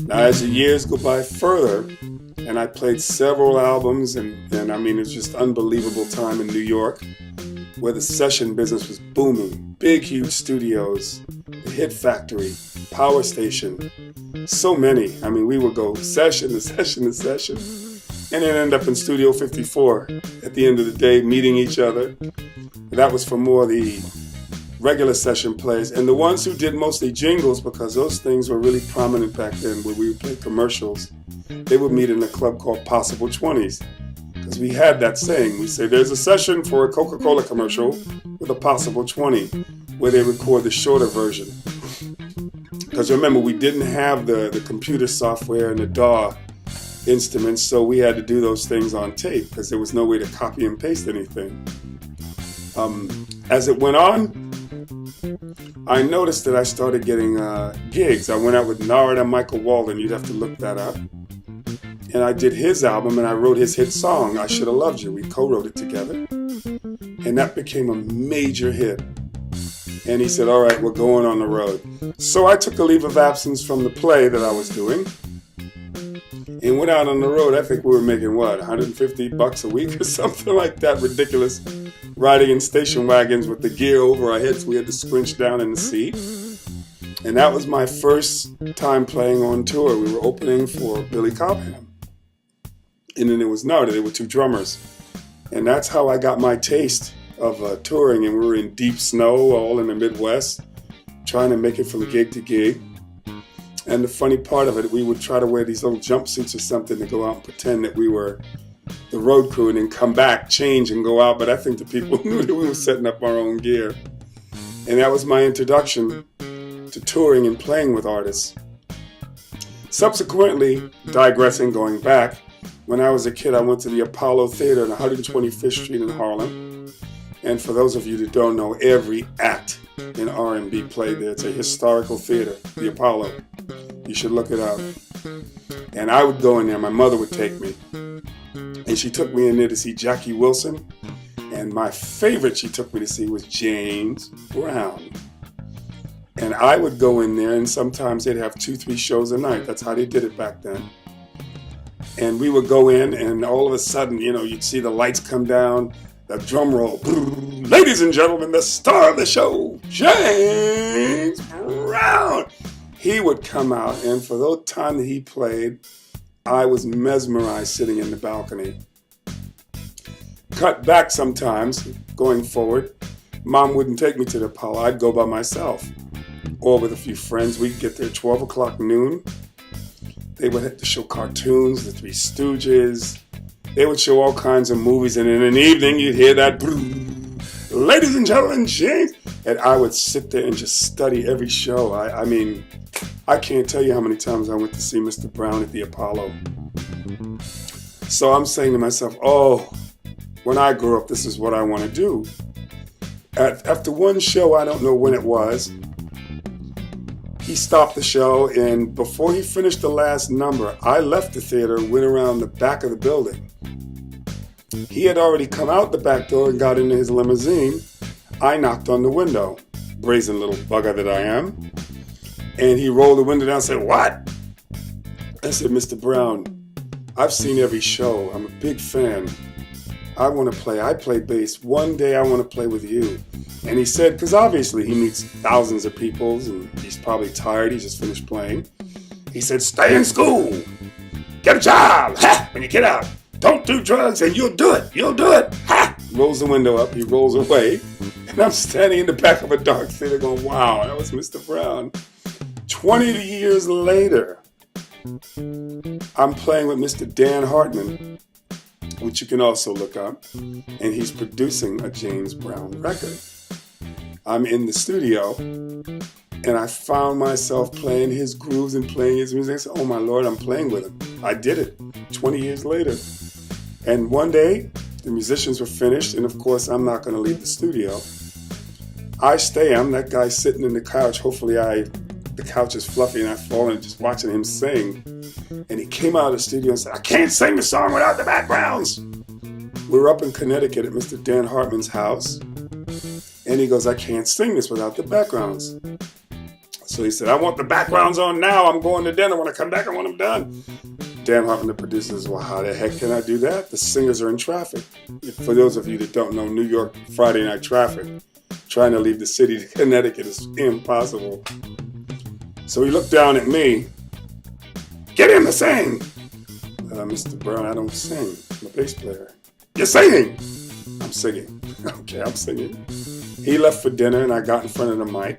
Now, as the years go by further, and I played several albums, and I mean, it's just unbelievable time in New York, where the session business was booming. Big, huge studios, the Hit Factory, Power Station, so many. I mean, we would go session to session to session, and then end up in Studio 54 at the end of the day, meeting each other. That was for more the regular session players, and the ones who did mostly jingles, because those things were really prominent back then, where we would play commercials. They would meet in a club called Possible 20s, because we had that saying. We say there's a session for a Coca-Cola commercial with a Possible 20, where they record the shorter version. Because remember, we didn't have the computer software and the DAW instruments, so we had to do those things on tape, because there was no way to copy and paste anything. As it went on, I noticed that I started getting gigs. I went out with Narada Michael Walden. You'd have to look that up. And I did his album, and I wrote his hit song, I Should Have Loved You. We co-wrote it together. And that became a major hit. And he said, all right, we're going on the road. So I took a leave of absence from the play that I was doing and went out on the road. I think we were making, what, $150 a week or something like that, ridiculous. Riding in station wagons with the gear over our heads. We had to squinch down in the seat. And that was my first time playing on tour. We were opening for Billy Cobham. And then there was Narda. There were two drummers. And that's how I got my taste of touring. And we were in deep snow, all in the Midwest, trying to make it from gig to gig. And the funny part of it, we would try to wear these little jumpsuits or something to go out and pretend that we were the road crew, and then come back, change, and go out. But I think the people knew that we were setting up our own gear. And that was my introduction to touring and playing with artists. Subsequently, digressing, going back, when I was a kid, I went to the Apollo Theater on 125th Street in Harlem. And for those of you that don't know, every act in R&B played there. It's a historical theater, the Apollo. You should look it up. And I would go in there. My mother would take me. And she took me in there to see Jackie Wilson. And my favorite she took me to see was James Brown. And I would go in there, and sometimes they'd have 2-3 shows a night. That's how they did it back then. And we would go in, and all of a sudden, you know, you'd see the lights come down, the drum roll. Ladies and gentlemen, the star of the show, James Brown. He would come out, and for the time that he played, I was mesmerized sitting in the balcony. Cut back sometimes, going forward, Mom wouldn't take me to the Apollo. I'd go by myself or with a few friends. We'd get there 12 o'clock noon. They would have to show cartoons, the Three Stooges. They would show all kinds of movies, and in an evening you'd hear that, ladies and gentlemen, James. And I would sit there and just study every show. I mean, I can't tell you how many times I went to see Mr. Brown at the Apollo. So I'm saying to myself, oh, when I grow up, this is what I want to do. After one show, I don't know when it was, he stopped the show, and before he finished the last number, I left the theater, went around the back of the building. He had already come out the back door and got into his limousine. I knocked on the window, brazen little bugger that I am. And he rolled the window down and said, "What?" I said, "Mr. Brown, I've seen every show. I'm a big fan. I want to play. I play bass. One day I want to play with you." And he said, because obviously he meets thousands of people and he's probably tired. He just finished playing. He said, "Stay in school. Get a job. Ha! When you get out. Don't do drugs and you'll do it. You'll do it. Ha!" Rolls the window up. He rolls away. And I'm standing in the back of a dark theater going, wow, that was Mr. Brown. 20 years later, I'm playing with Mr. Dan Hartman, which you can also look up, and he's producing a James Brown record. I'm in the studio, and I found myself playing his grooves and playing his music. I said, oh my Lord, I'm playing with him. I did it 20 years later. And one day, the musicians were finished, and of course, I'm not going to leave the studio. I stay. I'm that guy sitting in the couch. Hopefully, the couch is fluffy, and I fall in just watching him sing. And he came out of the studio and said, "I can't sing the song without the backgrounds." We were up in Connecticut at Mr. Dan Hartman's house, and he goes, I can't sing this without the backgrounds. So he said, I want the backgrounds on now. I'm going to dinner. When I come back, I want them done. Dan Hartman, the producer, says, well, how the heck can I do that? The singers are in traffic. For those of you that don't know, New York Friday night traffic, trying to leave the city to Connecticut is impossible. So he looked down at me. Get him to sing. Mr. Brown, I don't sing. I'm a bass player. You're singing. I'm singing. Okay, I'm singing. He left for dinner, and I got in front of the mic.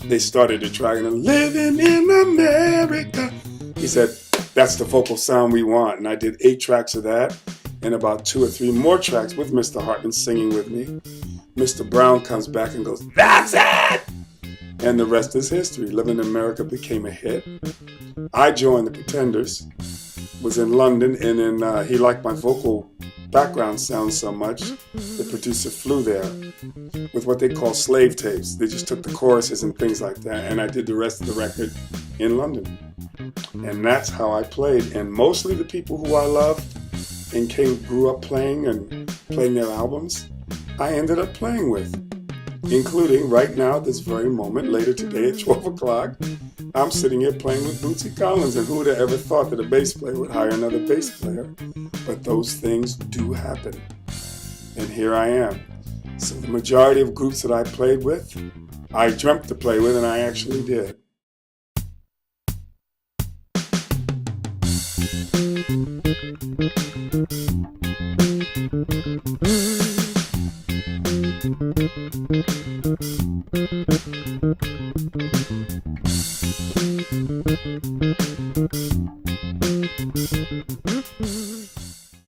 They started the track, and living in America. He said, that's the vocal sound we want. And I did 8 tracks of that, and about 2 or 3 more tracks with Mr. Hartman singing with me. Mr. Brown comes back and goes, that's it! And the rest is history. Living in America became a hit. I joined the Pretenders, was in London, and then he liked my vocal background sound so much, the producer flew there with what they call slave tapes. They just took the choruses and things like that, and I did the rest of the record in London. And that's how I played. And mostly the people who I loved and grew up playing and playing their albums, I ended up playing with, including right now, this very moment, later today at 12 o'clock, I'm sitting here playing with Bootsy Collins, and who would have ever thought that a bass player would hire another bass player? But those things do happen. And here I am. So the majority of groups that I played with, I dreamt to play with, and I actually did.